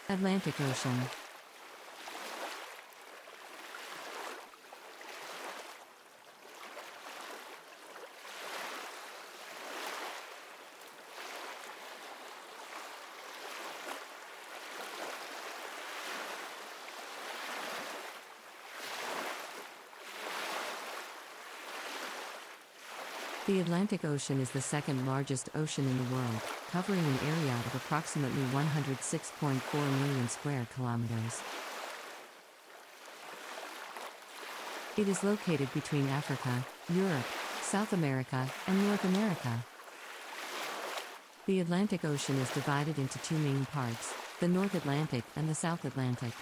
Atlantic Ocean. The Atlantic Ocean is the second largest ocean in the world, covering an area of approximately 106.4 million square kilometers. It is located between Africa, Europe, South America, and North America. The Atlantic Ocean is divided into two main parts, the North Atlantic and the South Atlantic.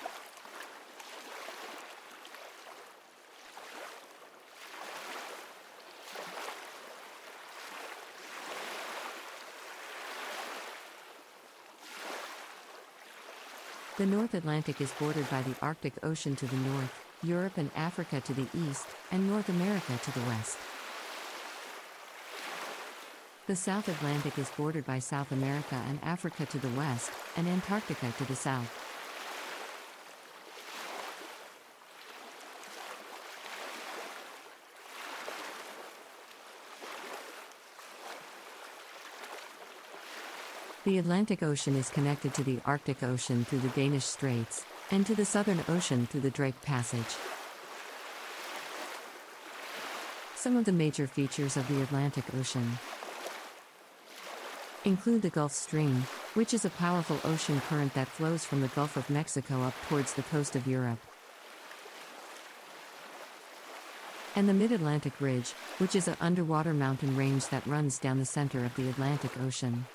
The North Atlantic is bordered by the Arctic Ocean to the north, Europe and Africa to the east, and North America to the west. The South Atlantic is bordered by South America and Africa to the west, and Antarctica to the south. The Atlantic Ocean is connected to the Arctic Ocean through the Danish Straits, and to the Southern Ocean through the Drake Passage. Some of the major features of the Atlantic Ocean include the Gulf Stream, which is a powerful ocean current that flows from the Gulf of Mexico up towards the coast of Europe, and the Mid-Atlantic Ridge, which is an underwater mountain range that runs down the center of the Atlantic Ocean.